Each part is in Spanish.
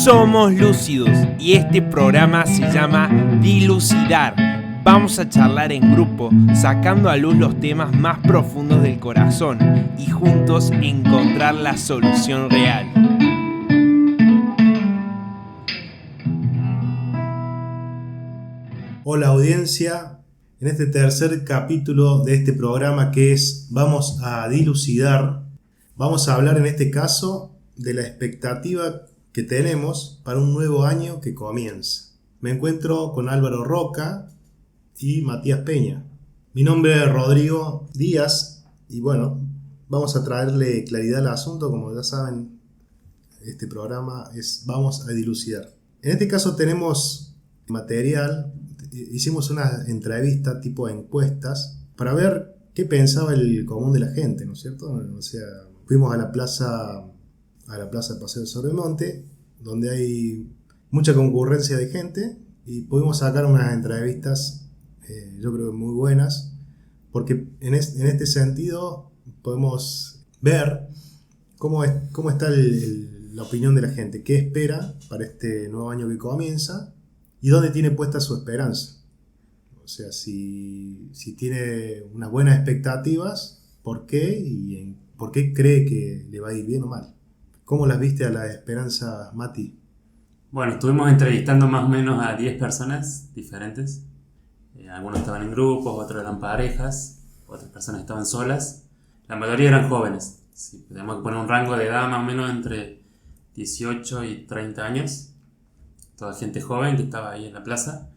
Somos lúcidos y este programa se llama Dilucidar. Vamos a charlar en grupo, sacando a luz los temas más profundos del corazón y juntos encontrar la solución real. Hola audiencia, en este tercer capítulo de este programa que es Vamos a dilucidar, vamos a hablar en este caso de la expectativa que tenemos para un nuevo año que comienza. Me encuentro con Álvaro Roca y Matías Peña. Mi nombre es Rodrigo Díaz y bueno, vamos a traerle claridad al asunto. Como ya saben, este programa es Vamos a dilucidar. En este caso tenemos material. Hicimos una entrevista tipo encuestas para ver qué pensaba el común de la gente, ¿no es cierto? O sea, fuimos a la plaza Paseo del Sobremonte, donde hay mucha concurrencia de gente, y pudimos sacar unas entrevistas, yo creo muy buenas, porque en este sentido podemos ver cómo está la opinión de la gente, qué espera para este nuevo año que comienza, y dónde tiene puesta su esperanza. O sea, si tiene unas buenas expectativas, ¿por qué? Y ¿por qué cree que le va a ir bien o mal? ¿Cómo las viste a la esperanza, Mati? Bueno, estuvimos entrevistando más o menos a 10 personas diferentes. Algunos estaban en grupos, otros eran parejas, otras personas estaban solas. La mayoría eran jóvenes. Sí, tenemos que poner un rango de edad más o menos entre 18 y 30 años. Toda gente joven que estaba ahí en la plaza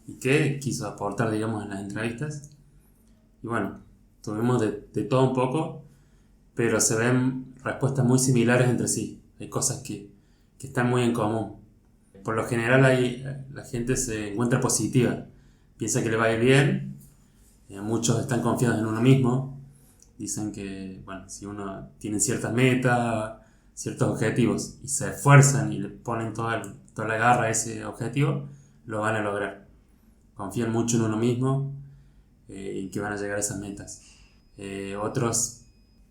y que quiso aportar, digamos, en las entrevistas. Y bueno, tuvimos de todo un poco, pero se ven respuestas muy similares entre sí. Hay cosas que están muy en común. Por lo general la gente se encuentra positiva, piensa que le va a ir bien, muchos están confiados en uno mismo, dicen que bueno, si uno tiene ciertas metas, ciertos objetivos y se esfuerzan y le ponen toda la garra a ese objetivo, lo van a lograr. Confían mucho en uno mismo y que van a llegar a esas metas. Otros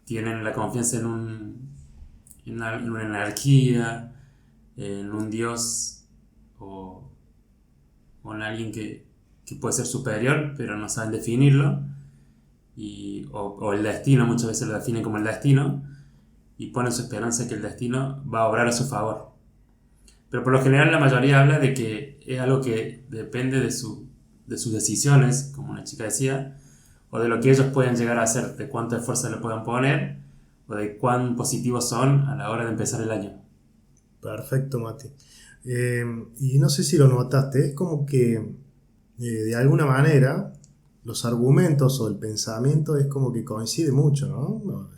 tienen la confianza en una energía, en un Dios o en alguien que puede ser superior, pero no saben definirlo, o el destino, muchas veces lo definen como el destino, y ponen su esperanza en que el destino va a obrar a su favor. Pero por lo general la mayoría habla de que es algo que depende de sus decisiones, como una chica decía, o de lo que ellos pueden llegar a hacer, de cuánto esfuerzo le puedan poner, o de cuán positivos son a la hora de empezar el año. Perfecto, Mati. Y no sé si lo notaste, es como que de alguna manera los argumentos o el pensamiento es como que coincide mucho, ¿no?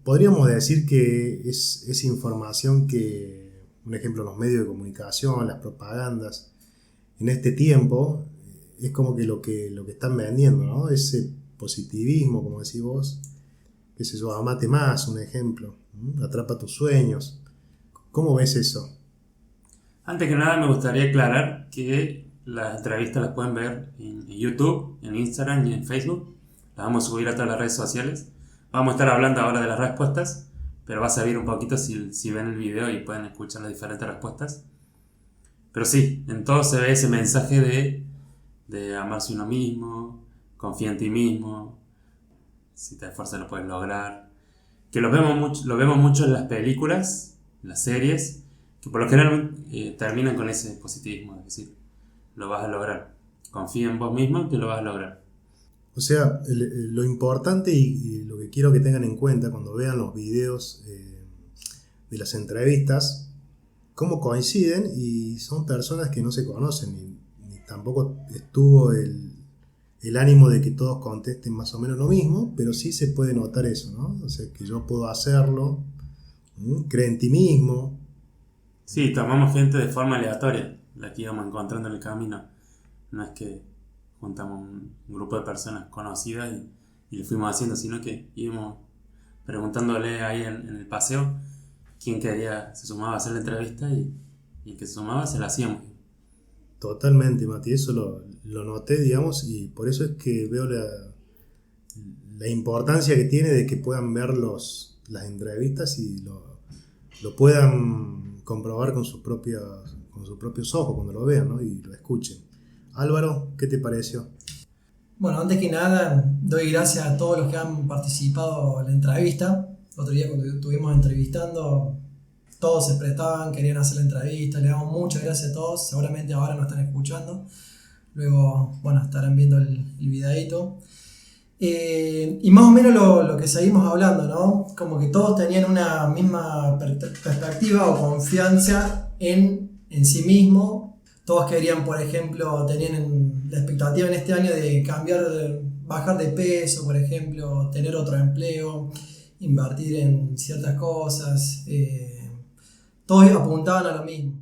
Podríamos decir que es información que, un ejemplo, los medios de comunicación, las propagandas, en este tiempo, es como que lo que están vendiendo, ¿no? Ese positivismo, como decís vos, qué sé yo, amate más, un ejemplo, atrapa tus sueños. ¿Cómo ves eso? Antes que nada me gustaría aclarar que las entrevistas las pueden ver en YouTube, en Instagram y en Facebook. Las vamos a subir a todas las redes sociales. Vamos a estar hablando ahora de las respuestas, pero va a servir un poquito si ven el video y pueden escuchar las diferentes respuestas. Pero sí, en todo se ve ese mensaje de amarse uno mismo, confía en ti mismo, si te esfuerzas lo puedes lograr. Que lo vemos mucho en las películas, en las series, que por lo general terminan con ese positivismo, es decir, lo vas a lograr. Confía en vos mismo que lo vas a lograr. O sea, lo importante y lo que quiero que tengan en cuenta cuando vean los videos de las entrevistas, cómo coinciden, y son personas que no se conocen, ni tampoco estuvo el ánimo de que todos contesten más o menos lo mismo, pero sí se puede notar eso, ¿no? O sea, que yo puedo hacerlo, cree en ti mismo. Sí, tomamos gente de forma aleatoria, la que íbamos encontrando en el camino. No es que juntamos un grupo de personas conocidas y lo fuimos haciendo, sino que íbamos preguntándole ahí en el paseo quién se sumaba a hacer la entrevista y el que se sumaba se la hacíamos. Totalmente, Mati, eso lo noté, digamos, y por eso es que veo la importancia que tiene de que puedan ver las entrevistas y lo puedan comprobar con sus propios ojos cuando lo vean, ¿no? Y lo escuchen. Álvaro, ¿qué te pareció? Bueno, antes que nada, doy gracias a todos los que han participado en la entrevista. Otro día cuando estuvimos entrevistando, todos se prestaban, querían hacer la entrevista. Le damos muchas gracias a todos. Seguramente ahora nos están escuchando. Luego, bueno, estarán viendo el videíto. Y más o menos lo que seguimos hablando, ¿no? Como que todos tenían una misma perspectiva o confianza en sí mismo. Todos querían, por ejemplo, tenían la expectativa en este año de bajar de peso, por ejemplo, tener otro empleo, invertir en ciertas cosas. Todos apuntaban a lo mismo.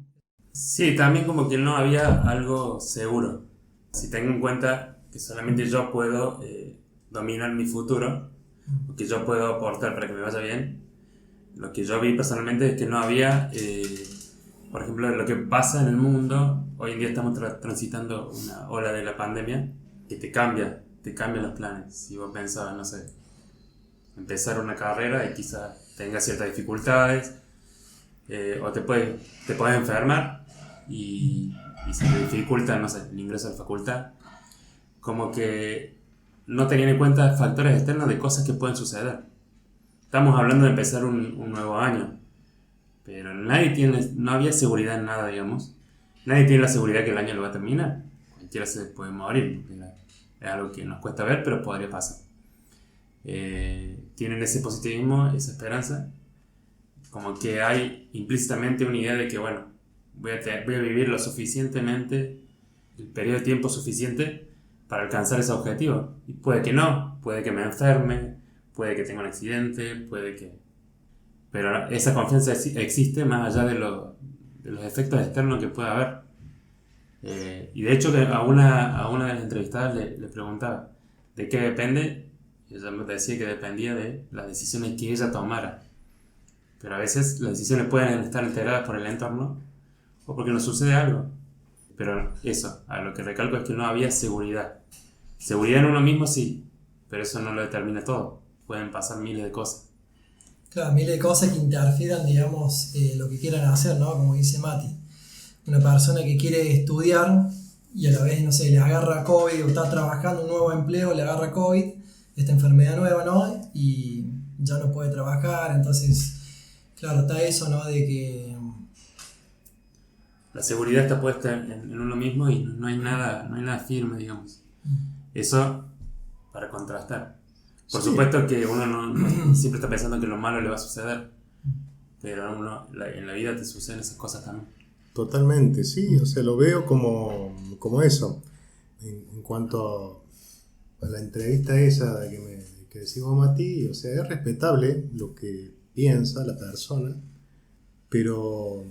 Sí, también como que no había algo seguro. Si tengo en cuenta que solamente yo puedo dominar mi futuro, o que yo puedo aportar para que me vaya bien, lo que yo vi personalmente es que no había, por ejemplo, lo que pasa en el mundo. Hoy en día estamos transitando una ola de la pandemia que te cambia los planes. Si vos pensabas, no sé, empezar una carrera y quizás tengas ciertas dificultades, o te puedes enfermar y se te dificulta, no sé, el ingreso a la facultad. Como que no tenían en cuenta factores externos de cosas que pueden suceder. Estamos hablando de empezar un nuevo año, pero no había seguridad en nada, digamos. Nadie tiene la seguridad que el año lo va a terminar. Cualquiera se puede morir, porque es algo que nos cuesta ver, pero podría pasar. Tienen ese positivismo, esa esperanza, como que hay implícitamente una idea de que, bueno, voy a vivir lo suficientemente, el periodo de tiempo suficiente para alcanzar ese objetivo. Y puede que no, puede que me enferme, puede que tenga un accidente, puede que... Pero esa confianza existe más allá de los efectos externos que pueda haber. Y de hecho a una de las entrevistadas le preguntaba ¿de qué depende? Y ella me decía que dependía de las decisiones que ella tomara. Pero a veces las decisiones pueden estar alteradas por el entorno o porque nos sucede algo. Pero eso, a lo que recalco es que no había seguridad. Seguridad en uno mismo sí, pero eso no lo determina todo. Pueden pasar miles de cosas. Claro, miles de cosas que interfieran, digamos, lo que quieran hacer, ¿no? Como dice Mati. Una persona que quiere estudiar y a la vez, no sé, le agarra COVID o está trabajando un nuevo empleo, le agarra COVID, esta enfermedad nueva, ¿no? Y ya no puede trabajar, entonces, claro, está eso, ¿no? De que... La seguridad está puesta en uno mismo y no hay nada firme, digamos. Eso para contrastar. Por supuesto que uno no siempre está pensando que lo malo le va a suceder, pero en la vida te suceden esas cosas también. Totalmente, sí, o sea, lo veo como eso. En cuanto a la entrevista esa que decimos Mati, o sea, es respetable lo que piensa la persona, pero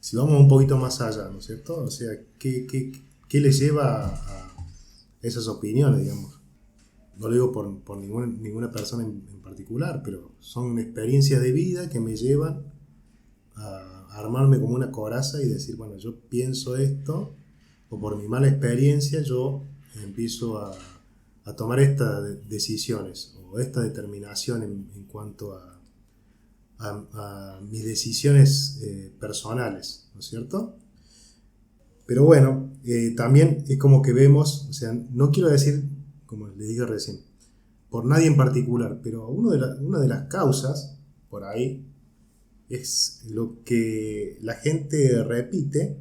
si vamos un poquito más allá, ¿no es cierto? O sea, ¿qué le lleva a esas opiniones, digamos? No lo digo por ninguna persona en particular, pero son experiencias de vida que me llevan a armarme como una coraza y decir, bueno, yo pienso esto, o por mi mala experiencia yo empiezo a tomar estas decisiones o esta determinación en cuanto a mis decisiones personales, ¿no es cierto? Pero bueno, también es como que vemos, o sea, no quiero decir, como les dije recién, por nadie en particular, pero una de las causas por ahí es lo que la gente repite,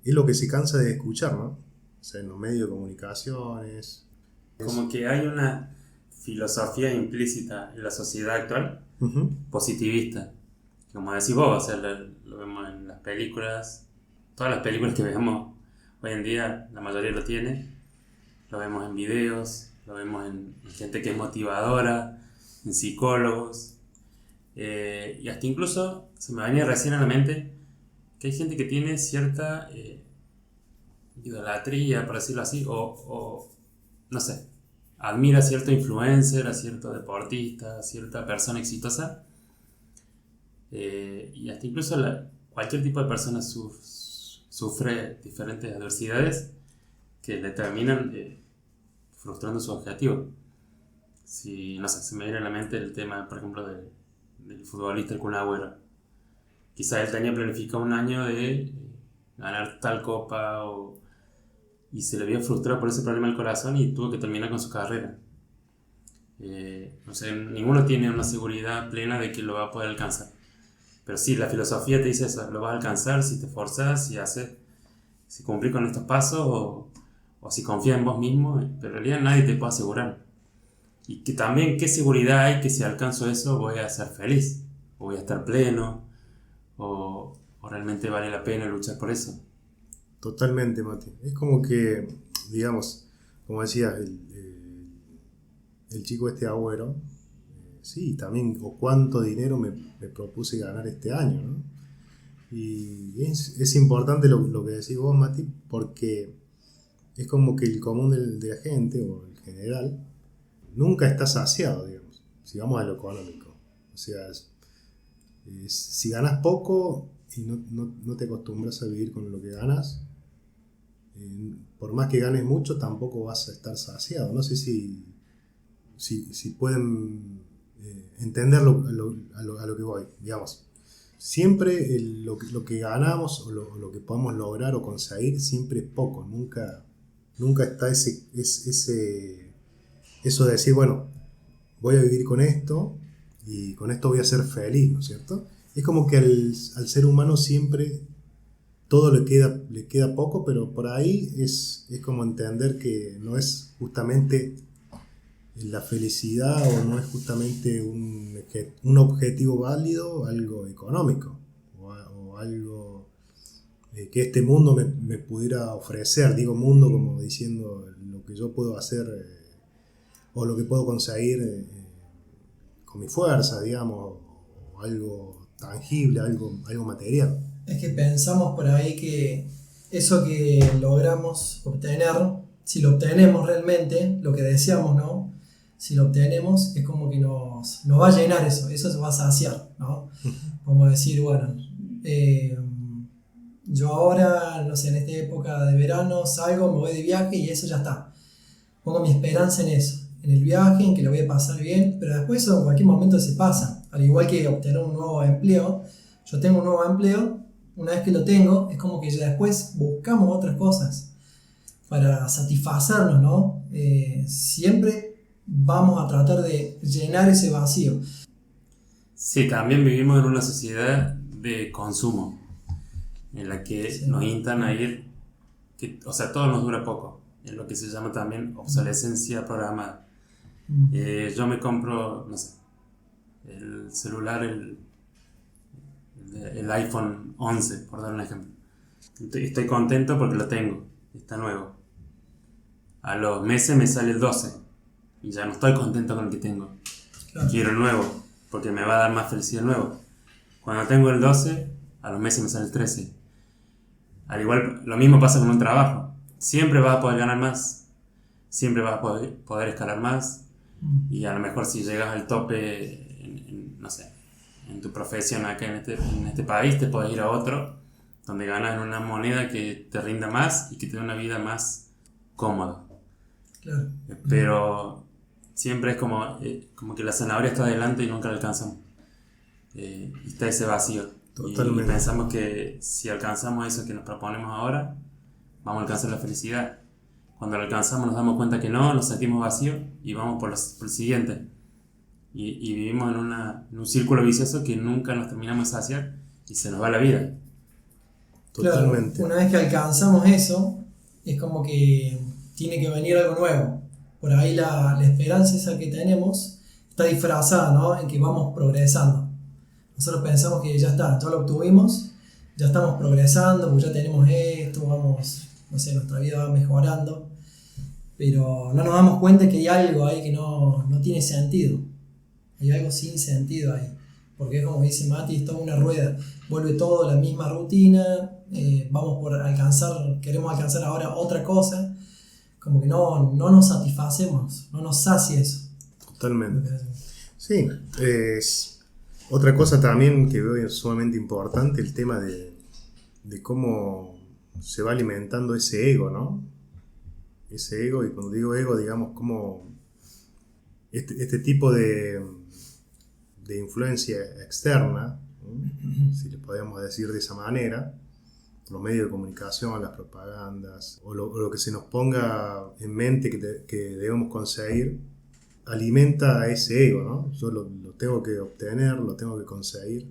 es lo que se cansa de escuchar, ¿no? O sea, en los medios de comunicaciones. Como que hay una filosofía implícita en la sociedad actual, positivista. Como decís vos, o sea, lo vemos en las películas, todas las películas que vemos hoy en día, la mayoría lo tiene. Lo vemos en videos, lo vemos en gente que es motivadora, en psicólogos. Y hasta incluso se me venía recién a la mente que hay gente que tiene cierta idolatría, por decirlo así, o no sé, admira a cierto influencer, a cierto deportista, a cierta persona exitosa. Y hasta incluso cualquier tipo de persona sufre diferentes adversidades que le terminan frustrando su objetivo. Si, no sé, se me viene a la mente el tema, por ejemplo, del futbolista el Kun Agüero, quizá él tenía planificado un año de ganar tal copa y se le vio frustrado por ese problema del corazón y tuvo que terminar con su carrera. No sé, ninguno tiene una seguridad plena de que lo va a poder alcanzar. Pero sí, la filosofía te dice eso, lo vas a alcanzar si te esforzas, si cumplís con estos pasos o si confías en vos mismo, pero en realidad nadie te puede asegurar. Y que también, ¿qué seguridad hay que si alcanzo eso voy a ser feliz? ¿O voy a estar pleno? ¿O realmente vale la pena luchar por eso? Totalmente, Mati. Es como que, digamos, como decías, el chico este Agüero, sí, también, o cuánto dinero me propuse ganar este año, ¿no? Y es importante lo que decís vos, Mati, porque es como que el común de la gente, o el general, nunca está saciado, digamos, si vamos a lo económico. O sea, si ganas poco y no te acostumbras a vivir con lo que ganas, por más que ganes mucho, tampoco vas a estar saciado. No sé si pueden entender a lo que voy, digamos. Siempre lo que ganamos o lo que podamos lograr o conseguir siempre es poco, nunca está eso de decir, bueno, voy a vivir con esto y con esto voy a ser feliz, ¿no es cierto? Es como que al ser humano siempre todo le queda poco, pero por ahí es como entender que no es justamente la felicidad o no es justamente un objetivo válido, algo económico o algo que este mundo me pudiera ofrecer. Digo mundo como diciendo lo que yo puedo hacer o lo que puedo conseguir con mi fuerza, digamos, o algo tangible, algo material. Es que pensamos por ahí que eso que logramos obtener, si lo obtenemos realmente, lo que deseamos, ¿no? Si lo obtenemos, es como que nos va a llenar eso se va a saciar, ¿no? Como decir, bueno, yo ahora, no sé, en esta época de verano salgo, me voy de viaje y eso ya está. Pongo mi esperanza en eso, en el viaje, en que lo voy a pasar bien, pero después eso en cualquier momento se pasa. Al igual que obtener un nuevo empleo, yo tengo un nuevo empleo, una vez que lo tengo, es como que ya después buscamos otras cosas para satisfacernos, ¿no? Siempre vamos a tratar de llenar ese vacío. Sí, también vivimos en una sociedad de consumo, en la que Sí. nos instan a ir, o sea, todo nos dura poco, en lo que se llama también obsolescencia programada. Yo me compro, no sé, el celular, el iPhone 11, por dar un ejemplo. Estoy contento porque lo tengo, está nuevo. A los meses me sale el 12 y ya no estoy contento con el que tengo. Claro. Quiero el nuevo, porque me va a dar más felicidad el nuevo. Cuando tengo el 12, a los meses me sale el 13. Al igual, lo mismo pasa con un trabajo. Siempre vas a poder ganar más, siempre vas a poder escalar más, y a lo mejor si llegas al tope, no sé, en tu profesión acá en este país, te puedes ir a otro, donde ganas en una moneda que te rinda más y que te dé una vida más cómoda. Claro. Pero siempre es como que la zanahoria está adelante y nunca la alcanzamos. Y está ese vacío. Totalmente. Y pensamos que si alcanzamos eso que nos proponemos ahora, vamos a alcanzar la felicidad. Cuando lo alcanzamos nos damos cuenta que no, nos sentimos vacío y vamos por el siguiente. Y vivimos en un círculo vicioso que nunca nos terminamos de saciar y se nos va la vida. Totalmente. Claro, una vez que alcanzamos eso, es como que tiene que venir algo nuevo. Por ahí la esperanza esa que tenemos está disfrazada, ¿no? En que vamos progresando. Nosotros pensamos que ya está, ya lo obtuvimos, ya estamos progresando, pues ya tenemos esto, vamos, no sé, nuestra vida va mejorando, pero no nos damos cuenta que hay algo ahí que no tiene sentido. Hay algo sin sentido ahí, porque es como dice Mati, es toda una rueda, vuelve todo la misma rutina, vamos por queremos alcanzar ahora otra cosa, como que no nos satisfacemos, no nos sacia eso. Totalmente. Sí, otra cosa también que veo sumamente importante, el tema de cómo se va alimentando ese ego, ¿no? Ese ego, y cuando digo ego, digamos, como este tipo de influencia externa, ¿no? si le podemos decir de esa manera, los medios de comunicación, las propagandas, o lo que se nos ponga en mente que debemos conseguir, alimenta a ese ego, ¿no? Yo lo tengo que obtener, lo tengo que conseguir.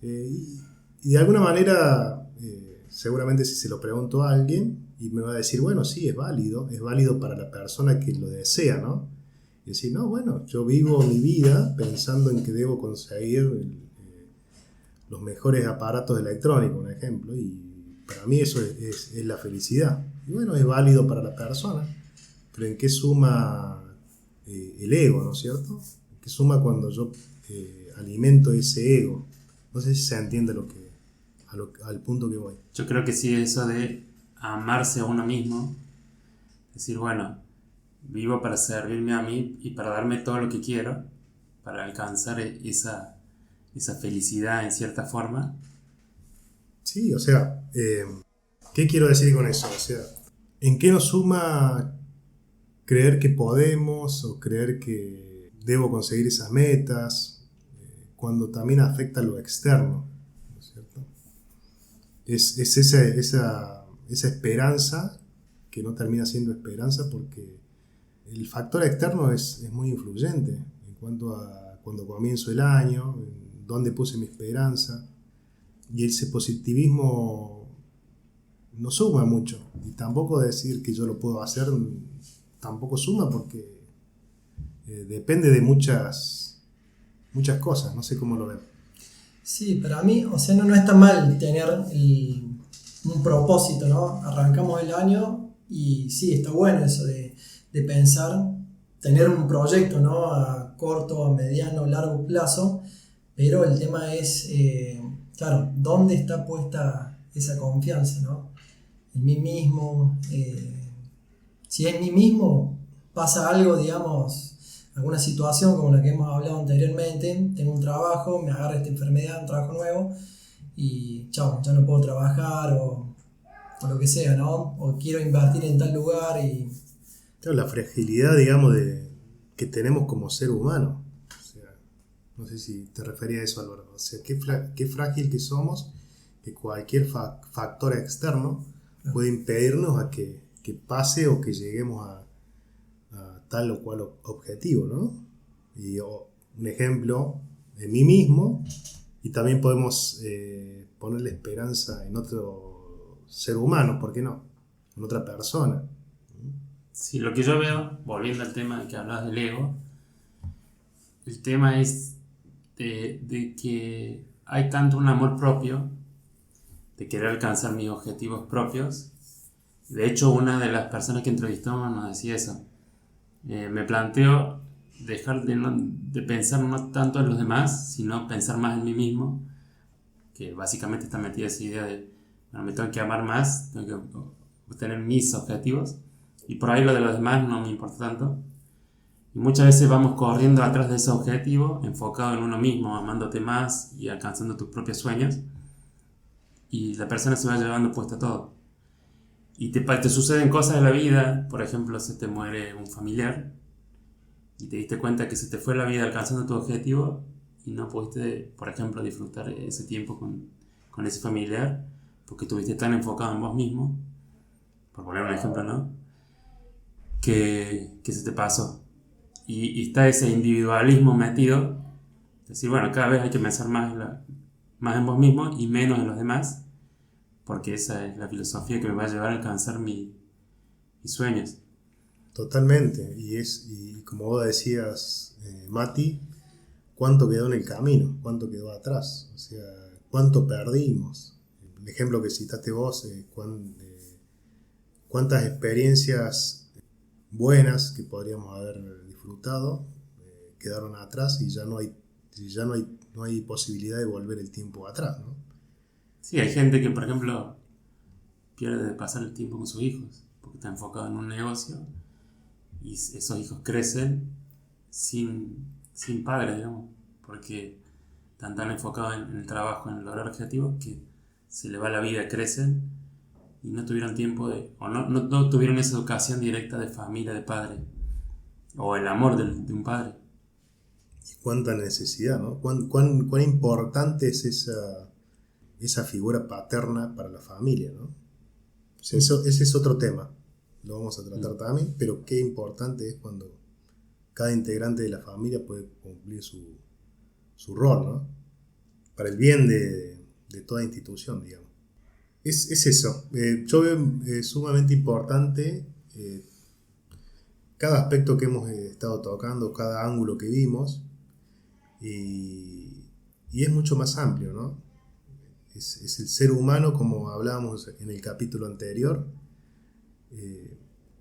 Y de alguna manera, seguramente si se lo pregunto a alguien, y me va a decir, bueno, sí, es válido para la persona que lo desea, ¿no? Y decir, no, bueno, yo vivo mi vida pensando en que debo conseguir los mejores aparatos electrónicos, un ejemplo, y para mí eso es la felicidad. Y bueno, es válido para la persona, pero ¿en qué suma el ego, ¿no es cierto? ¿En qué suma cuando yo alimento ese ego? No sé si se entiende al punto que voy. Yo creo que sí, eso de amarse a uno mismo, decir, bueno, vivo para servirme a mí y para darme todo lo que quiero, para alcanzar esa felicidad en cierta forma. Sí, o sea, ¿qué quiero decir con eso? O sea, ¿en qué nos suma creer que podemos o creer que debo conseguir esas metas cuando también afecta lo externo? ¿No es cierto? Es esa esperanza que no termina siendo esperanza porque el factor externo es muy influyente en cuanto a cuando comienzo el año, en dónde puse mi esperanza, y ese positivismo no suma mucho, y tampoco decir que yo lo puedo hacer tampoco suma porque depende de muchas cosas, no sé cómo lo ven. Sí, para mí, o sea, no está mal tener un propósito, ¿no? Arrancamos el año y sí, está bueno eso de pensar, tener un proyecto, ¿no? A corto, a mediano, largo plazo, pero el tema es, claro, ¿dónde está puesta esa confianza, ¿no? En mí mismo. Si en mí mismo pasa algo, digamos, alguna situación como la que hemos hablado anteriormente, tengo un trabajo, me agarra esta enfermedad, un trabajo nuevo, y chao, ya no puedo trabajar o lo que sea, ¿no? O quiero invertir en tal lugar y... Claro, la fragilidad, digamos, que tenemos como ser humano. O sea, no sé si te refería a eso, Álvaro. O sea, qué frágil que somos, que cualquier factor externo puede impedirnos a que pase o que lleguemos a tal o cual objetivo, ¿no? Y un ejemplo en mí mismo, y también podemos ponerle esperanza en otro ser humano, ¿por qué no? En otra persona. Sí, lo que yo veo, volviendo al tema que hablabas del ego, el tema es de que hay tanto un amor propio, de querer alcanzar mis objetivos propios. De hecho, una de las personas que entrevistamos nos decía eso. Me planteo dejar de pensar no tanto en los demás, sino pensar más en mí mismo, que básicamente está metida esa idea de, bueno, me tengo que amar más, tengo que obtener mis objetivos, y por ahí lo de los demás no me importa tanto. Y muchas veces vamos corriendo atrás de ese objetivo, enfocado en uno mismo, amándote más y alcanzando tus propios sueños, y la persona se va llevando puesta todo. Y te suceden cosas en la vida, por ejemplo, se te muere un familiar y te diste cuenta que se te fue la vida alcanzando tu objetivo y no pudiste, por ejemplo, disfrutar ese tiempo con ese familiar porque estuviste tan enfocado en vos mismo, por poner un ejemplo, ¿no? Que se te pasó. Y está ese individualismo metido, es decir, bueno, cada vez hay que pensar más en vos mismo y menos en los demás, porque esa es la filosofía que me va a llevar a alcanzar mis sueños. Totalmente, y como vos decías, Mati, ¿cuánto quedó en el camino? ¿Cuánto quedó atrás? O sea, ¿cuánto perdimos? El ejemplo que citaste vos, cuántas experiencias buenas que podríamos haber disfrutado quedaron atrás y ya no hay posibilidad de volver el tiempo atrás, ¿no? Sí, hay gente que, por ejemplo, pierde de pasar el tiempo con sus hijos porque está enfocado en un negocio y esos hijos crecen sin padres, digamos, porque están tan enfocados en el trabajo, en lograr objetivos, que se les va la vida, crecen y no tuvieron tiempo o no tuvieron esa educación directa de familia, de padre, o el amor de un padre. Y cuánta necesidad, ¿no? Cuán importante es esa figura paterna para la familia, ¿no? O sea, ese es otro tema, lo vamos a tratar también, pero qué importante es cuando cada integrante de la familia puede cumplir su rol, ¿no? Para el bien de toda institución, digamos. Es eso. Yo veo sumamente importante cada aspecto que hemos estado tocando, cada ángulo que vimos, y es mucho más amplio, ¿no? Es el ser humano, como hablábamos en el capítulo anterior,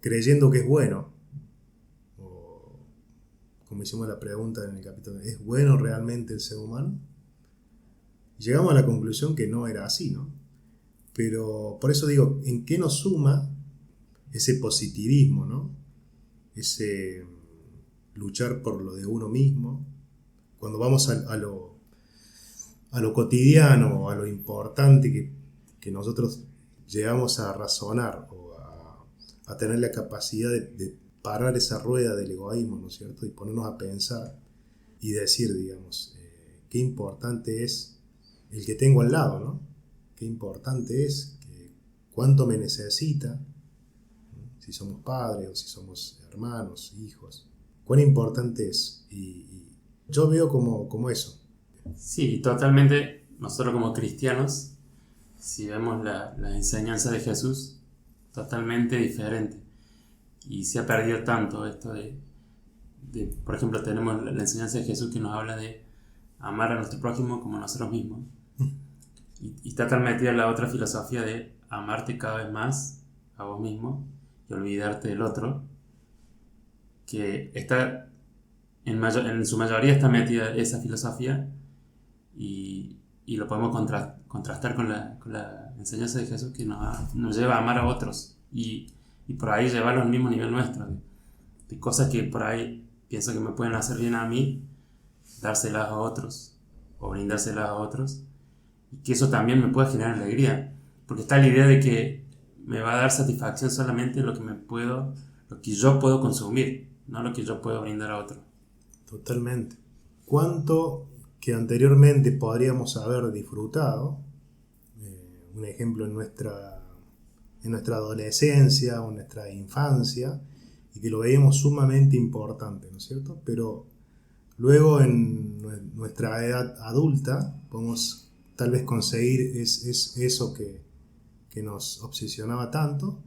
creyendo que es bueno, o como hicimos la pregunta en el capítulo, ¿es bueno realmente el ser humano? Llegamos a la conclusión que no era así, ¿no? Pero por eso digo, ¿en qué nos suma ese positivismo, ¿no? Ese luchar por lo de uno mismo, cuando vamos a lo cotidiano, a lo importante que nosotros llegamos a razonar o a tener la capacidad de parar esa rueda del egoísmo, ¿no es cierto? Y ponernos a pensar y decir, digamos, qué importante es el que tengo al lado, ¿no? Qué importante es, cuánto me necesita, ¿no? Si somos padres o si somos hermanos, hijos, cuán importante es. Y yo veo como eso. Sí, totalmente. Nosotros como cristianos, si vemos la enseñanza de Jesús, totalmente diferente. Y se ha perdido tanto esto de por ejemplo, tenemos la enseñanza de Jesús que nos habla de amar a nuestro prójimo como a nosotros mismos. Y está tan metida en la otra filosofía de amarte cada vez más a vos mismo y olvidarte del otro, que está en su mayoría está metida esa filosofía, y lo podemos contrastar con la enseñanza de Jesús, que nos lleva a amar a otros y por ahí llevarlos al mismo nivel nuestro, de cosas que por ahí pienso que me pueden hacer bien a mí, dárselas a otros o brindárselas a otros, y que eso también me puede generar alegría, porque está la idea de que me va a dar satisfacción solamente lo que yo puedo consumir, no lo que yo puedo brindar a otro. Totalmente. ¿Cuánto que anteriormente podríamos haber disfrutado? Un ejemplo en nuestra adolescencia o en nuestra infancia, y que lo veíamos sumamente importante, ¿no es cierto? Pero luego en nuestra edad adulta podemos tal vez conseguir eso que nos obsesionaba tanto,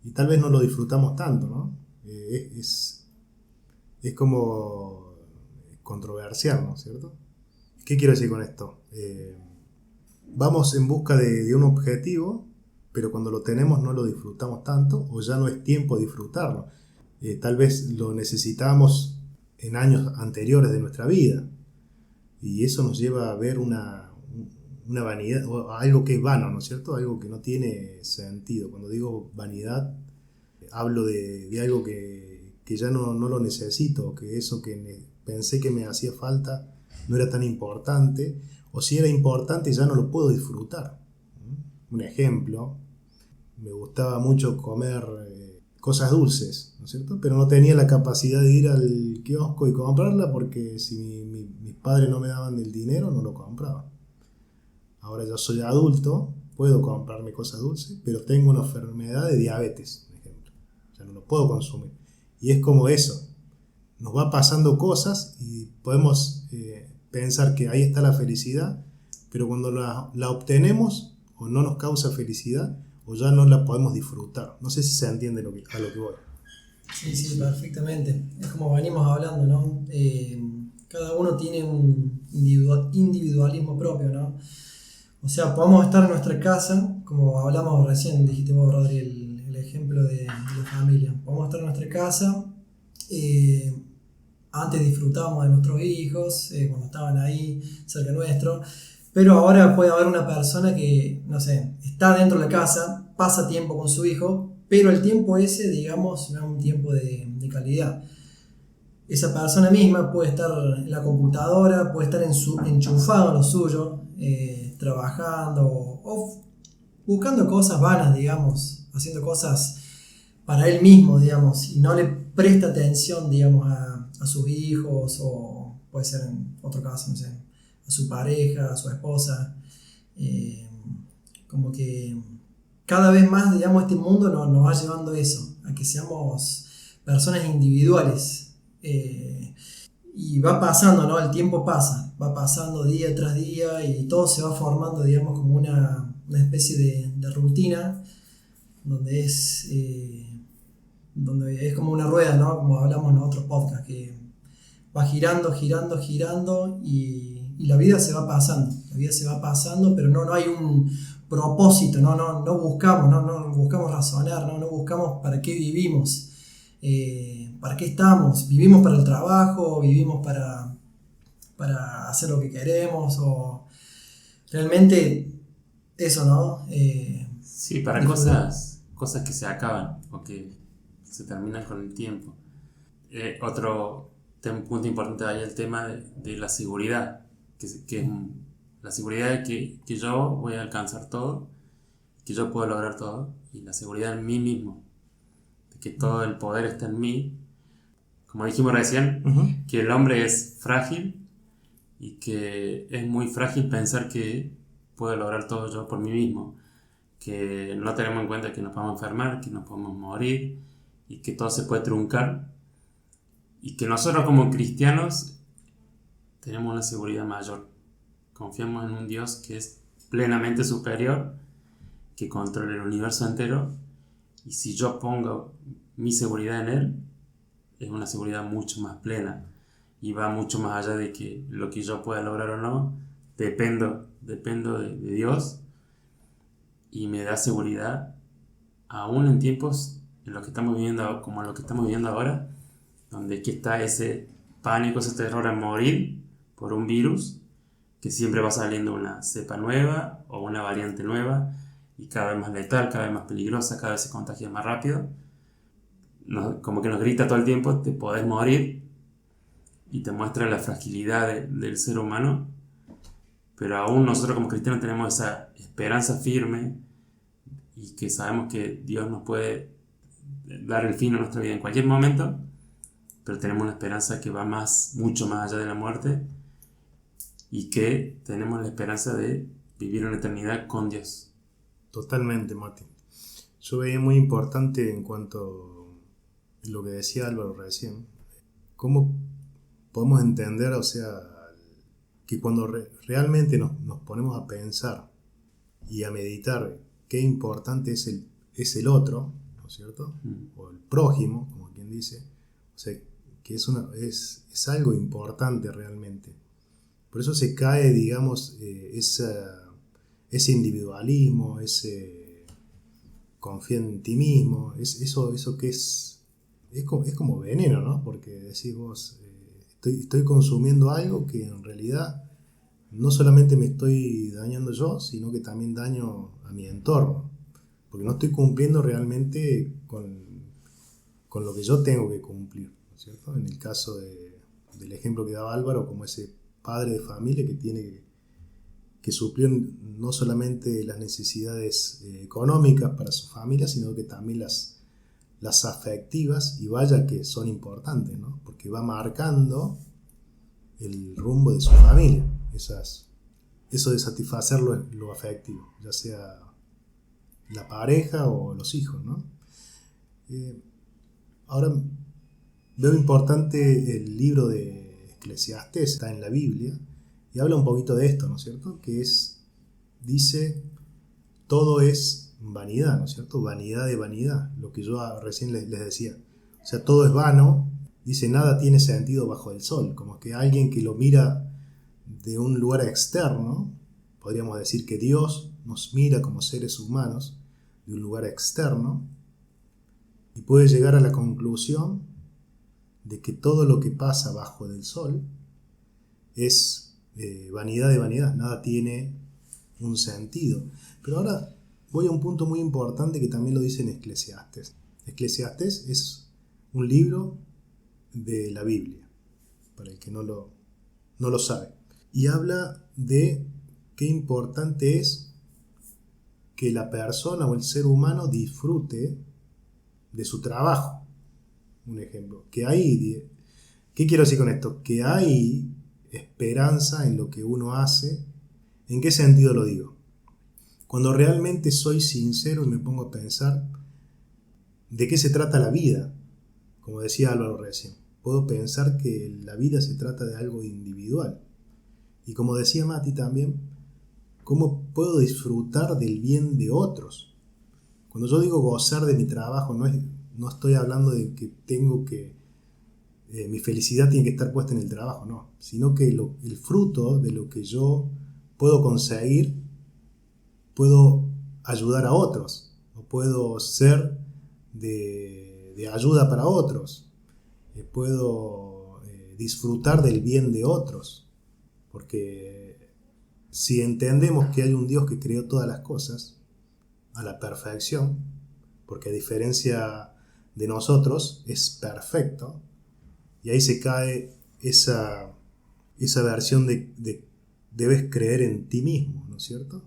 y tal vez no lo disfrutamos tanto, ¿no? Es como controversial, ¿no es cierto? ¿Qué quiero decir con esto? Vamos en busca de un objetivo, pero cuando lo tenemos no lo disfrutamos tanto, o ya no es tiempo de disfrutarlo. Tal vez lo necesitábamos en años anteriores de nuestra vida, y eso nos lleva a ver una vanidad, o algo que es vano, ¿no es cierto? Algo que no tiene sentido. Cuando digo vanidad, hablo de algo que ya no lo necesito, que eso que pensé que me hacía falta no era tan importante, o si era importante ya no lo puedo disfrutar. Un ejemplo, me gustaba mucho comer cosas dulces, ¿no es cierto? Pero no tenía la capacidad de ir al kiosco y comprarla, porque si mis padres no me daban el dinero, no lo compraba. Ahora yo soy adulto, puedo comprarme cosas dulces, pero tengo una enfermedad de diabetes, por ejemplo. Ya no lo puedo consumir. Y es como eso. Nos va pasando cosas y podemos pensar que ahí está la felicidad, pero cuando la obtenemos, o no nos causa felicidad, o ya no la podemos disfrutar. No sé si se entiende a lo que voy. Sí, perfectamente. Es como venimos hablando, ¿no? Cada uno tiene un individualismo propio, ¿no? O sea, podemos estar en nuestra casa, como hablamos recién, dijiste vos, Rodri, el ejemplo de la familia. Podemos estar en nuestra casa, antes disfrutábamos de nuestros hijos, cuando estaban ahí cerca nuestro, pero ahora puede haber una persona que, no sé, está dentro de la casa, pasa tiempo con su hijo, pero el tiempo ese, digamos, no es un tiempo de calidad. Esa persona misma puede estar en la computadora, puede estar enchufado en lo suyo, trabajando o buscando cosas vanas, digamos, haciendo cosas para él mismo, digamos, y no le presta atención, digamos, a sus hijos, o puede ser en otro caso, no sé, a su pareja, a su esposa. Como que cada vez más, digamos, este mundo nos va llevando a eso, a que seamos personas individuales. Y va pasando, ¿no? El tiempo pasa, va pasando día tras día y todo se va formando, digamos, como una especie de rutina donde es como una rueda, ¿no? Como hablamos en otros podcasts, que va girando, girando, girando y la vida se va pasando, pero no hay un propósito, no buscamos razonar, no buscamos para qué vivimos, para qué estamos, vivimos para el trabajo, vivimos para hacer lo que queremos, o realmente eso, ¿no? Sí, para cosas que se acaban o que se terminan con el tiempo. Un punto importante ahí el tema de la seguridad, que es la seguridad de que yo voy a alcanzar todo, que yo puedo lograr todo, y la seguridad en mí mismo, de que todo el poder está en mí. Como dijimos recién, que el hombre es frágil y que es muy frágil pensar que puedo lograr todo yo por mí mismo, que no tenemos en cuenta que nos podemos enfermar, que nos podemos morir y que todo se puede truncar, y que nosotros como cristianos tenemos una seguridad mayor. Confiamos en un Dios que es plenamente superior, que controla el universo entero, y si yo pongo mi seguridad en Él, es una seguridad mucho más plena y va mucho más allá de que lo que yo pueda lograr o no. Dependo de Dios, y me da seguridad aún en tiempos en los que estamos viviendo, como lo que estamos viviendo ahora, donde aquí está ese pánico, ese terror a morir por un virus, que siempre va saliendo una cepa nueva o una variante nueva, y cada vez más letal, cada vez más peligrosa, cada vez se contagia más rápido. Como que nos grita todo el tiempo, te podés morir, y te muestra la fragilidad del ser humano, pero aún nosotros como cristianos tenemos esa esperanza firme, y que sabemos que Dios nos puede dar el fin a nuestra vida en cualquier momento, pero tenemos una esperanza que va mucho más allá de la muerte, y que tenemos la esperanza de vivir una eternidad con Dios. Totalmente, Mati. Yo veía muy importante en cuanto a lo que decía Álvaro recién, cómo podemos entender, o sea, que cuando realmente nos ponemos a pensar y a meditar qué importante es el otro, ¿no es cierto? O el prójimo, como quien dice, o sea, que es algo importante realmente. Por eso se cae, digamos, ese individualismo, ese confía en ti mismo, eso que es como veneno, ¿no? Porque decís vos, estoy consumiendo algo que en realidad no solamente me estoy dañando yo, sino que también daño a mi entorno, porque no estoy cumpliendo realmente con lo que yo tengo que cumplir, ¿no es cierto? En el caso del ejemplo que daba Álvaro, como ese padre de familia que tiene que suplir no solamente las necesidades económicas para su familia, sino que también las afectivas, y vaya que son importantes, ¿no? Porque va marcando el rumbo de su familia, eso de satisfacer lo afectivo, ya sea la pareja o los hijos, ¿no? Ahora veo importante el libro de Eclesiastés, está en la Biblia, y habla un poquito de esto, ¿no es cierto? Dice, todo es vanidad, ¿no es cierto? Vanidad de vanidad, lo que yo recién les decía. O sea, todo es vano, dice, nada tiene sentido bajo el sol, como que alguien que lo mira de un lugar externo, podríamos decir que Dios nos mira como seres humanos de un lugar externo, y puede llegar a la conclusión de que todo lo que pasa bajo del sol es vanidad de vanidad, nada tiene un sentido. Pero ahora voy a un punto muy importante que también lo dice en Eclesiastés. Eclesiastés es un libro de la Biblia, para el que no lo sabe, y habla de qué importante es que la persona o el ser humano disfrute de su trabajo. Un ejemplo, ¿qué quiero decir con esto? Que hay esperanza en lo que uno hace. ¿En qué sentido lo digo? Cuando realmente soy sincero y me pongo a pensar de qué se trata la vida, como decía Álvaro recién, puedo pensar que la vida se trata de algo individual. Y como decía Mati también, ¿cómo puedo disfrutar del bien de otros? Cuando yo digo gozar de mi trabajo, no estoy hablando de que mi felicidad tiene que estar puesta en el trabajo, no, sino que el fruto de lo que yo puedo conseguir, puedo ayudar a otros, o puedo ser de ayuda para otros, puedo disfrutar del bien de otros, porque si entendemos que hay un Dios que creó todas las cosas a la perfección, porque a diferencia de nosotros es perfecto, y ahí se cae esa versión de debes creer en ti mismo, ¿no es cierto?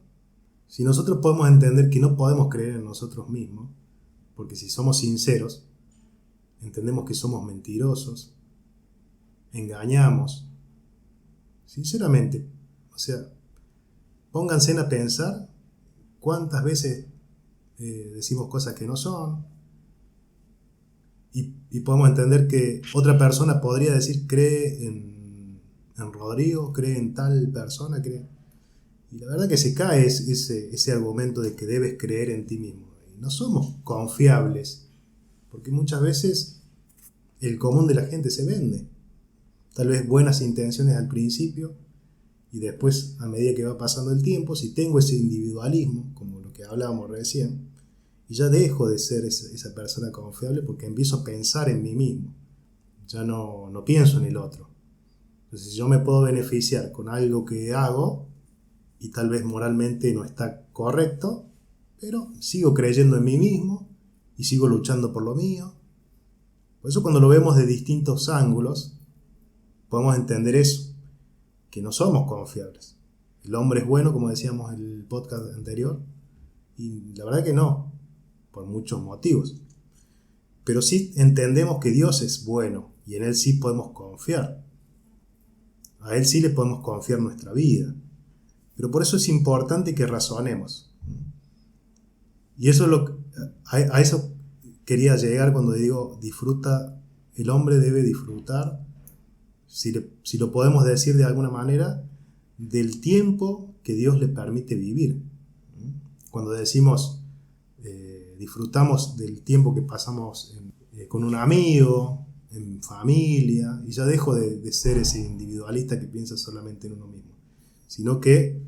Si nosotros podemos entender que no podemos creer en nosotros mismos, porque si somos sinceros, entendemos que somos mentirosos, engañamos, sinceramente, o sea, pónganse a pensar cuántas veces decimos cosas que no son, y podemos entender que otra persona podría decir cree en Rodrigo, cree en tal persona, cree. Y la verdad que se cae ese argumento de que debes creer en ti mismo. Y no somos confiables, porque muchas veces el común de la gente se vende. Tal vez buenas intenciones al principio, y después, a medida que va pasando el tiempo, si tengo ese individualismo, como lo que hablábamos recién, y ya dejo de ser esa persona confiable porque empiezo a pensar en mí mismo. Ya no pienso en el otro. Entonces yo me puedo beneficiar con algo que hago y tal vez moralmente no está correcto, pero sigo creyendo en mí mismo y sigo luchando por lo mío. Por eso cuando lo vemos de distintos ángulos, podemos entender eso, que no somos confiables. El hombre es bueno, como decíamos en el podcast anterior, y la verdad que no, por muchos motivos. Pero sí entendemos que Dios es bueno y en Él sí podemos confiar. A Él sí le podemos confiar nuestra vida. Pero por eso es importante que razonemos. Y eso a eso quería llegar cuando digo disfruta, el hombre debe disfrutar, si lo podemos decir de alguna manera, del tiempo que Dios le permite vivir. Cuando decimos disfrutamos del tiempo que pasamos con un amigo, en familia, y ya dejo de ser ese individualista que piensa solamente en uno mismo, sino que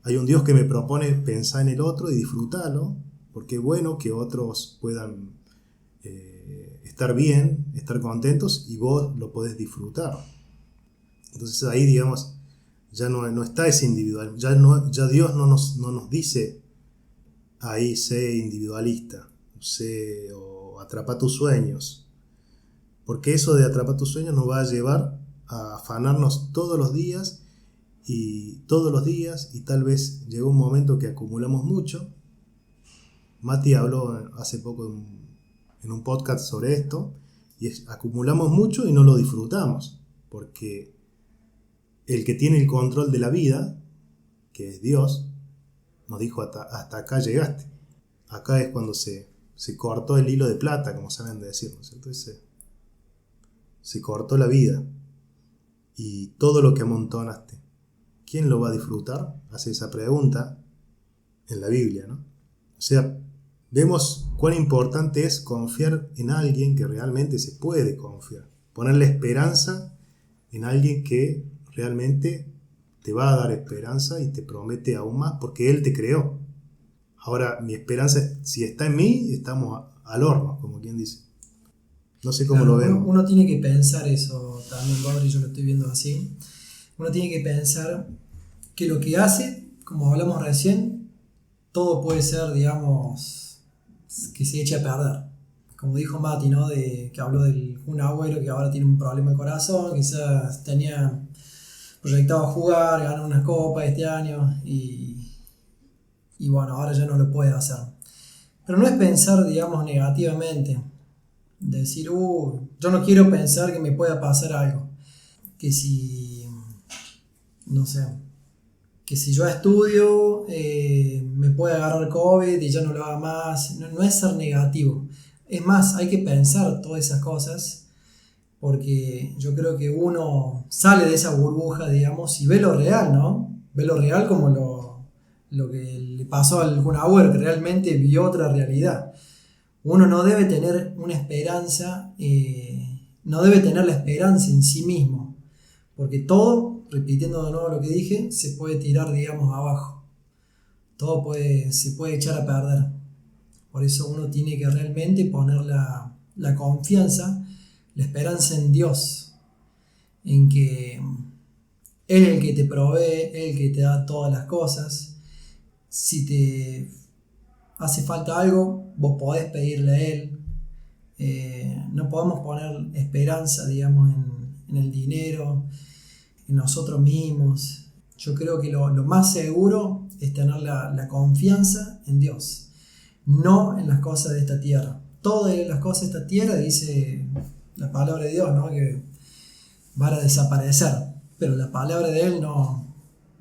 hay un Dios que me propone pensar en el otro y disfrutarlo, porque es bueno que otros puedan estar bien, estar contentos, y vos lo podés disfrutar. Entonces ahí, digamos, ya no está ese individual, ya Dios no nos dice ahí sé individualista, o atrapa tus sueños, porque eso de atrapar tus sueños nos va a llevar a afanarnos todos los días, y tal vez llegó un momento que acumulamos mucho. Mati habló hace poco en un podcast sobre esto, y acumulamos mucho y no lo disfrutamos, porque el que tiene el control de la vida, que es Dios, nos dijo hasta acá llegaste. Acá es cuando se cortó el hilo de plata, como saben decir, ¿no es cierto? Se cortó la vida, y todo lo que amontonaste, ¿quién lo va a disfrutar? Hace esa pregunta en la Biblia, ¿no? O sea, vemos cuán importante es confiar en alguien que realmente se puede confiar. Ponerle esperanza en alguien que realmente te va a dar esperanza y te promete aún más porque Él te creó. Ahora, mi esperanza, si está en mí, estamos al horno, como quien dice. No sé cómo lo vemos. Uno tiene que pensar eso también, Rodri, yo lo estoy viendo así. Uno tiene que pensar que lo que hace, como hablamos recién, todo puede ser, digamos, que se eche a perder. Como dijo Mati, ¿no? Que habló de un Agüero que ahora tiene un problema de corazón, quizás tenía proyectado jugar, ganar una copa este año y bueno, ahora ya no lo puede hacer. Pero no es pensar, digamos, negativamente, decir, yo no quiero pensar que me pueda pasar algo, que si no sé, que si yo estudio me puede agarrar COVID y yo no lo haga más. No es ser negativo. Es más, hay que pensar todas esas cosas porque yo creo que uno sale de esa burbuja, digamos, y ve lo real, ¿no? Ve lo real como lo que le pasó al Kun Agüero, que realmente vio otra realidad. Uno no debe tener una esperanza, no debe tener la esperanza en sí mismo, porque todo, repitiendo de nuevo lo que dije, se puede tirar, digamos, abajo. Todo se puede echar a perder. Por eso uno tiene que realmente poner la confianza, la esperanza en Dios, en que Él es el que te provee, Él es el que te da todas las cosas. Si te hace falta algo, vos podés pedirle a Él. No podemos poner esperanza, digamos, en el dinero, en nosotros mismos. Yo creo que lo más seguro es tener la confianza en Dios, no en las cosas de esta tierra. Todas las cosas de esta tierra, dice la palabra de Dios, ¿no?, que van a desaparecer, pero la palabra de Él no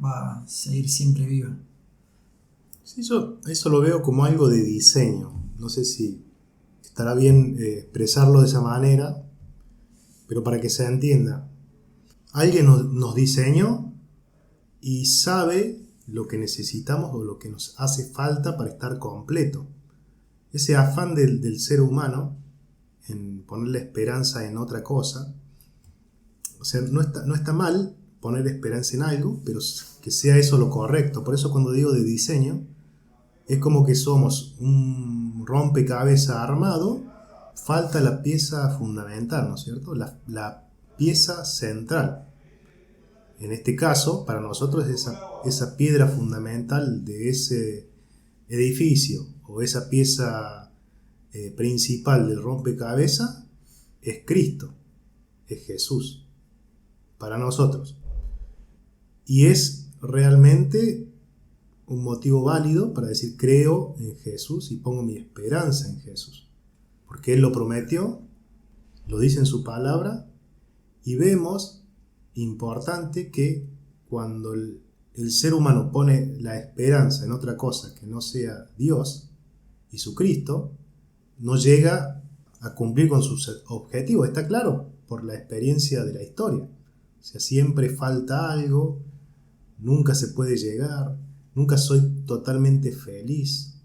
va a seguir siempre viva. Sí, eso lo veo como algo de diseño. No sé si estará bien expresarlo de esa manera, pero para que se entienda, alguien nos diseñó y sabe lo que necesitamos o lo que nos hace falta para estar completo. Ese afán del ser humano en poner la esperanza en otra cosa, o sea, no está mal poner esperanza en algo, pero que sea eso lo correcto. Por eso cuando digo de diseño, es como que somos un rompecabezas armado, falta la pieza fundamental, ¿no es cierto? La pieza central. En este caso, para nosotros, esa piedra fundamental de ese edificio o esa pieza principal del rompecabezas es Cristo, es Jesús, para nosotros. Y es realmente un motivo válido para decir creo en Jesús y pongo mi esperanza en Jesús. Porque Él lo prometió, lo dice en su palabra, y vemos importante que cuando el ser humano pone la esperanza en otra cosa que no sea Dios y su Cristo, no llega a cumplir con sus objetivos. Está claro por la experiencia de la historia. O sea, siempre falta algo, nunca se puede llegar, nunca soy totalmente feliz.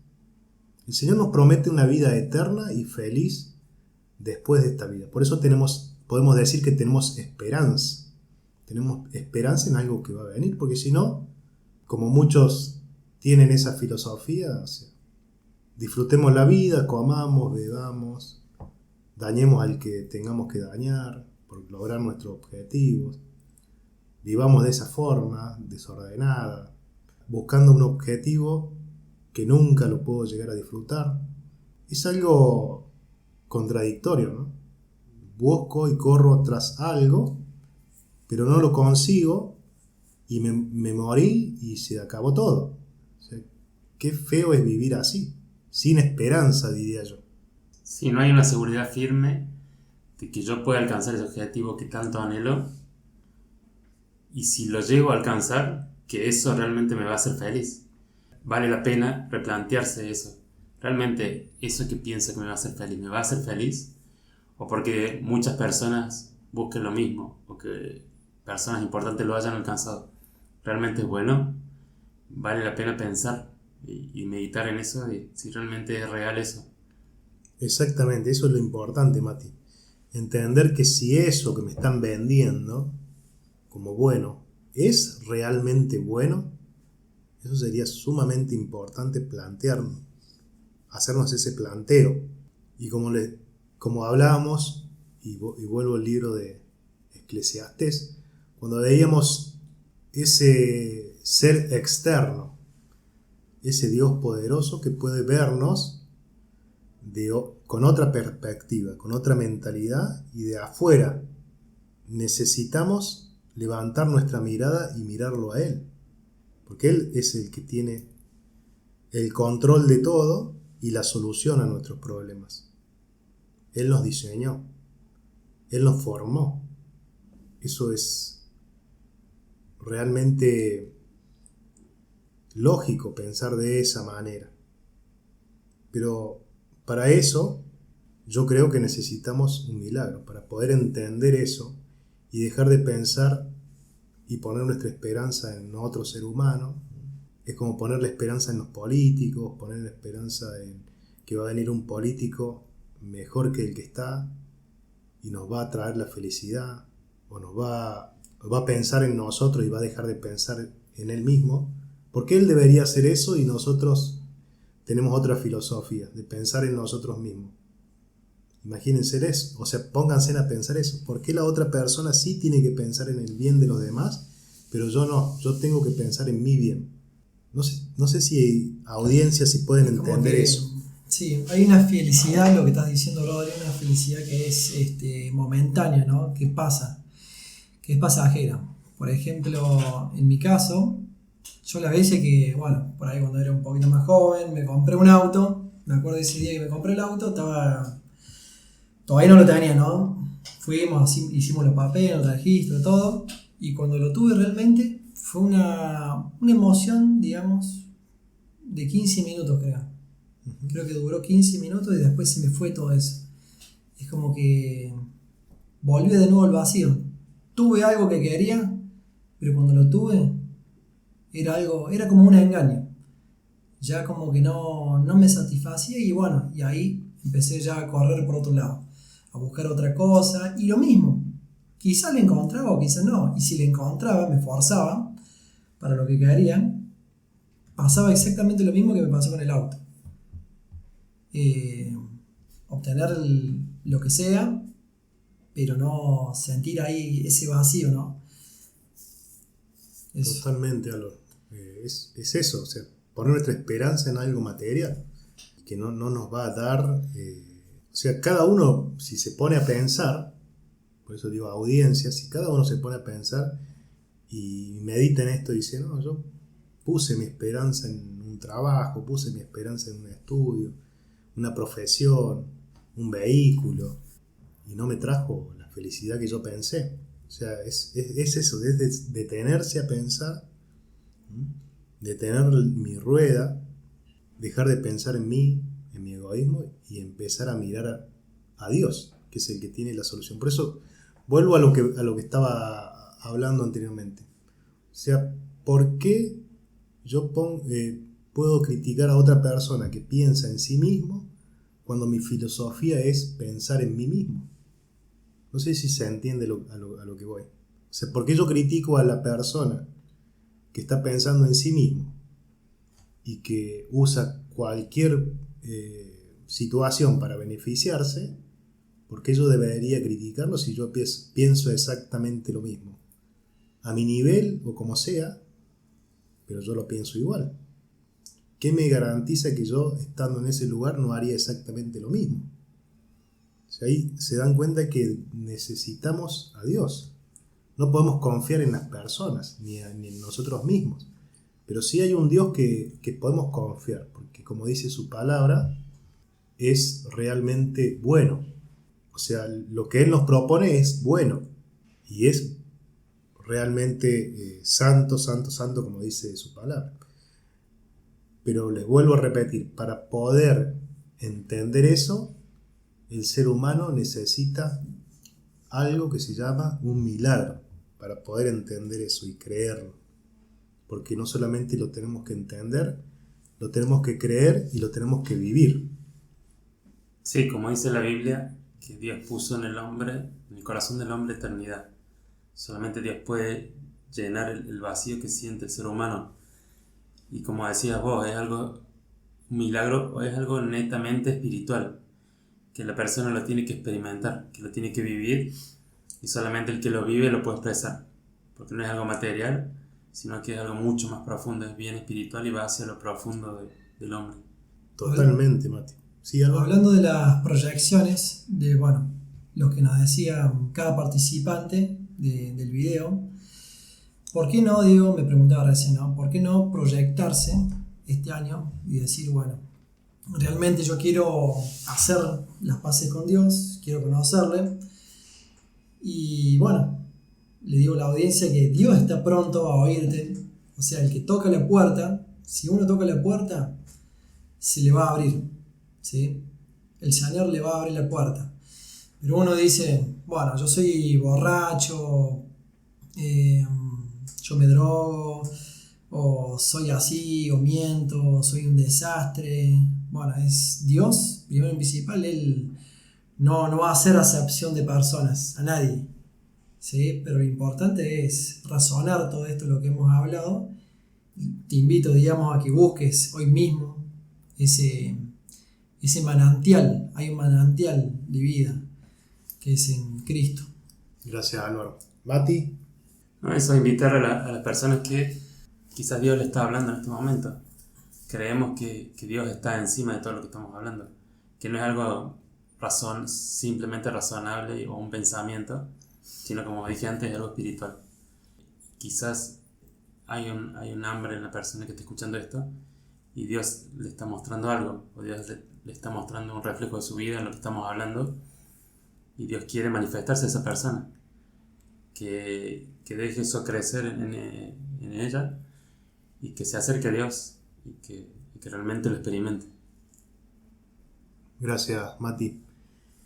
El Señor nos promete una vida eterna y feliz después de esta vida. Por eso podemos decir que tenemos esperanza. Tenemos esperanza en algo que va a venir, porque si no, como muchos tienen esa filosofía, o sea, disfrutemos la vida, comamos, bebamos, dañemos al que tengamos que dañar por lograr nuestros objetivos, vivamos de esa forma, desordenada, buscando un objetivo que nunca lo puedo llegar a disfrutar. Es algo contradictorio, ¿no? Busco y corro tras algo, pero no lo consigo y me morí y se acabó todo. O sea, qué feo es vivir así, sin esperanza, diría yo. Si no hay una seguridad firme de que yo pueda alcanzar ese objetivo que tanto anhelo, y si lo llego a alcanzar, que eso realmente me va a hacer feliz. Vale la pena replantearse eso. ¿Realmente eso que pienso que me va a hacer feliz, me va a hacer feliz? ¿O porque muchas personas busquen lo mismo, o que personas importantes lo hayan alcanzado? ¿Realmente es bueno? Vale la pena pensar y meditar en eso, de si realmente es real eso. Exactamente, eso es lo importante, Mati. Entender que si eso que me están vendiendo como bueno es realmente bueno, eso sería sumamente importante plantearnos, hacernos ese planteo. Y como hablábamos, y vuelvo al libro de Eclesiastés, cuando veíamos ese ser externo, ese Dios poderoso que puede vernos con otra perspectiva, con otra mentalidad, y de afuera necesitamos levantar nuestra mirada y mirarlo a Él, porque Él es el que tiene el control de todo y la solución a nuestros problemas. Él nos diseñó, Él nos formó. Eso es realmente lógico pensar de esa manera. Pero para eso yo creo que necesitamos un milagro, para poder entender eso y dejar de pensar y poner nuestra esperanza en otro ser humano. Es como poner la esperanza en los políticos, poner la esperanza en que va a venir un político mejor que el que está y nos va a traer la felicidad, o va a pensar en nosotros y va a dejar de pensar en él mismo, porque él debería hacer eso y nosotros tenemos otra filosofía de pensar en nosotros mismos. Imagínense eso, o sea, pónganse a pensar eso. ¿Por qué la otra persona sí tiene que pensar en el bien de los demás, pero yo no? Yo tengo que pensar en mi bien. No sé si audiencias si pueden entender eso. Sí, hay una felicidad, lo que estás diciendo, Rodri, una felicidad que es momentánea, ¿no? Que pasa, que es pasajera. Por ejemplo, en mi caso, yo las veces que, bueno, por ahí cuando era un poquito más joven, me compré un auto. Me acuerdo de ese día que me compré el auto, todavía no lo tenía, ¿no? Fuimos, hicimos los papeles, el registro, todo. Y cuando lo tuve realmente, fue una emoción, digamos, de 15 minutos, creo. Creo que duró 15 minutos y después se me fue todo eso. Es como que volví de nuevo al vacío. Tuve algo que quería, pero cuando lo tuve, era como un engaño. Ya como que no me satisfacía y bueno, y ahí empecé ya a correr por otro lado, a buscar otra cosa y lo mismo. Quizás le encontraba o quizás no. Y si le encontraba, me forzaba para lo que quería. Pasaba exactamente lo mismo que me pasó con el auto. Obtener lo que sea, pero no sentir ahí ese vacío, ¿no? Eso. Totalmente, Alor. Es eso, o sea, poner nuestra esperanza en algo material que no nos va a dar. O sea, cada uno, si se pone a pensar, por eso digo audiencia, si cada uno se pone a pensar y medita en esto y dice, no, yo puse mi esperanza en un trabajo, puse mi esperanza en un estudio, una profesión, un vehículo, y no me trajo la felicidad que yo pensé. O sea, es eso, es detenerse a pensar, detener mi rueda, dejar de pensar en mí, en mi egoísmo, y empezar a mirar a Dios, que es el que tiene la solución. Por eso vuelvo a lo que estaba hablando anteriormente. O sea, ¿por qué yo puedo criticar a otra persona que piensa en sí mismo cuando mi filosofía es pensar en mí mismo? No sé si se entiende a lo que voy. O sea, ¿por qué yo critico a la persona que está pensando en sí mismo y que usa cualquier situación para beneficiarse? ¿Por qué yo debería criticarlo si yo pienso exactamente lo mismo? A mi nivel o como sea, pero yo lo pienso igual. ¿Qué me garantiza que yo, estando en ese lugar, no haría exactamente lo mismo? O sea, ahí se dan cuenta que necesitamos a Dios. No podemos confiar en las personas, ni en nosotros mismos. Pero sí hay un Dios que podemos confiar, porque como dice su palabra, es realmente bueno. O sea, lo que Él nos propone es bueno. Y es realmente santo, santo, santo, como dice su palabra. Pero les vuelvo a repetir, para poder entender eso, el ser humano necesita algo que se llama un milagro, para poder entender eso y creerlo. Porque no solamente lo tenemos que entender, lo tenemos que creer y lo tenemos que vivir. Sí, como dice la Biblia, que Dios puso en el corazón del hombre eternidad. Solamente Dios puede llenar el vacío que siente el ser humano. Y como decías vos, es algo, un milagro, o es algo netamente espiritual, que la persona lo tiene que experimentar, que lo tiene que vivir, y solamente el que lo vive lo puede expresar, porque no es algo material, sino que es algo mucho más profundo, es bien espiritual y va hacia lo profundo del hombre. Totalmente, Mati. ¿Sí, hablando de las proyecciones, de lo que nos decía cada participante del video, ¿por qué no, me preguntaba recién, ¿no? ¿Por qué no proyectarse este año y decir, realmente yo quiero hacer las paces con Dios, quiero conocerle, y le digo a la audiencia que Dios está pronto a oírte. O sea, el que toca la puerta, si uno toca la puerta, se le va a abrir, ¿sí? El Señor le va a abrir la puerta. Pero uno dice, bueno, yo soy borracho, yo me drogo, o soy así, o miento, o soy un desastre. Bueno, es Dios, primero y principal, Él no va a hacer acepción de personas, a nadie, ¿sí? Pero lo importante es razonar todo esto, lo que hemos hablado. Te invito, digamos, a que busques hoy mismo ese manantial. Hay un manantial de vida que es en Cristo. Gracias, Álvaro. Mati. No, eso, invitar a las personas que quizás Dios le está hablando en este momento. Creemos que Dios está encima de todo lo que estamos hablando, que no es algo simplemente razonable o un pensamiento, sino, como dije antes, es algo espiritual. Quizás hay un hambre en la persona que está escuchando esto y Dios le está mostrando algo, o Dios le está mostrando un reflejo de su vida en lo que estamos hablando, y Dios quiere manifestarse a esa persona, que deje eso crecer en ella y que se acerque a Dios y que realmente lo experimente. Gracias, Mati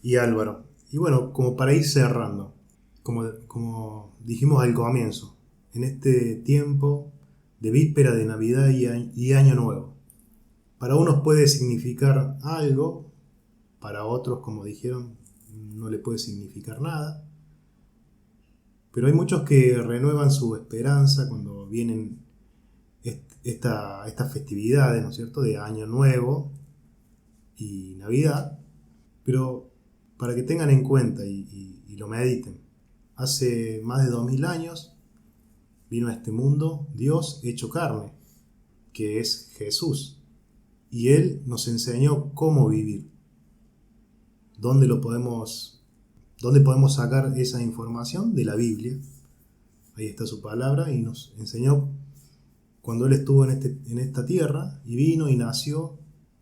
y Álvaro. Y bueno, como para ir cerrando, como dijimos al comienzo, en este tiempo de víspera de Navidad y Año Nuevo, para unos puede significar algo, para otros, como dijeron, no le puede significar nada. Pero hay muchos que renuevan su esperanza cuando vienen estas festividades, ¿no es cierto?, de Año Nuevo y Navidad. Pero para que tengan en cuenta y lo mediten, hace más de 2000 años vino a este mundo Dios hecho carne, que es Jesús. Y Él nos enseñó cómo vivir. ¿Dónde podemos sacar esa información? De la Biblia. Ahí está su palabra y nos enseñó cuando Él estuvo en esta tierra y vino y nació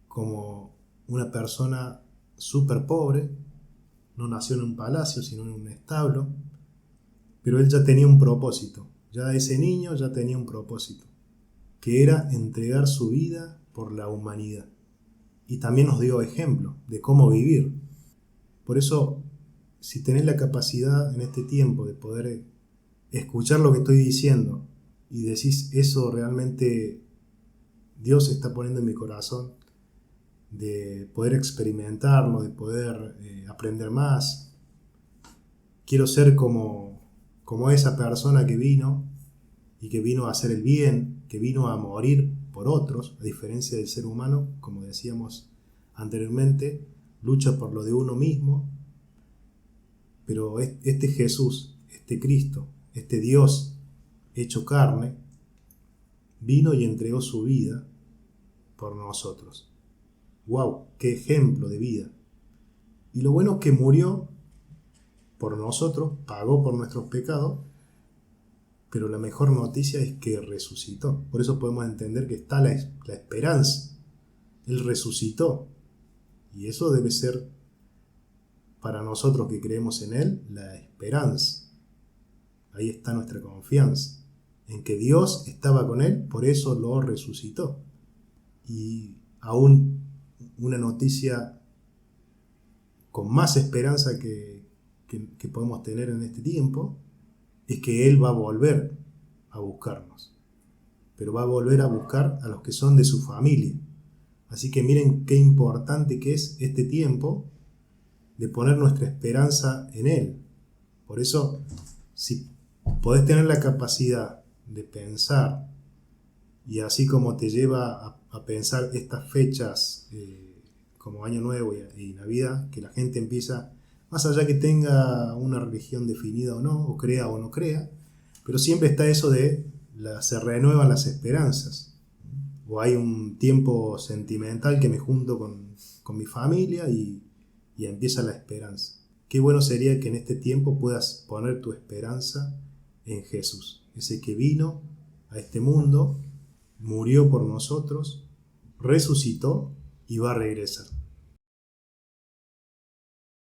como una persona súper pobre. No nació en un palacio, sino en un establo. Pero Él ya tenía un propósito. Ya ese niño ya tenía un propósito, que era entregar su vida por la humanidad. Y también nos dio ejemplo de cómo vivir. Por eso, si tenés la capacidad en este tiempo de poder escuchar lo que estoy diciendo y decís, eso realmente Dios está poniendo en mi corazón, de poder experimentarlo, de poder aprender más. Quiero ser como esa persona que vino y que vino a hacer el bien, que vino a morir por otros, a diferencia del ser humano, como decíamos anteriormente, lucha por lo de uno mismo. Pero este Jesús, este Cristo, este Dios hecho carne, vino y entregó su vida por nosotros. ¡Wow! ¡Qué ejemplo de vida! Y lo bueno es que murió por nosotros, pagó por nuestros pecados, pero la mejor noticia es que resucitó. Por eso podemos entender que está la esperanza. Él resucitó. Y eso debe ser, para nosotros que creemos en Él, la esperanza. Ahí está nuestra confianza, en que Dios estaba con Él, por eso lo resucitó. Y aún una noticia con más esperanza que podemos tener en este tiempo, es que Él va a volver a buscarnos. Pero va a volver a buscar a los que son de su familia. Así que miren qué importante que es este tiempo de poner nuestra esperanza en Él. Por eso, si podés tener la capacidad de pensar, y así como te lleva a pensar estas fechas como Año Nuevo y Navidad, que la gente empieza, más allá que tenga una religión definida o no, o crea o no crea, pero siempre está eso de se renuevan las esperanzas. O hay un tiempo sentimental que me junto con mi familia y empieza la esperanza. Qué bueno sería que en este tiempo puedas poner tu esperanza en Jesús, ese que vino a este mundo, murió por nosotros, resucitó y va a regresar.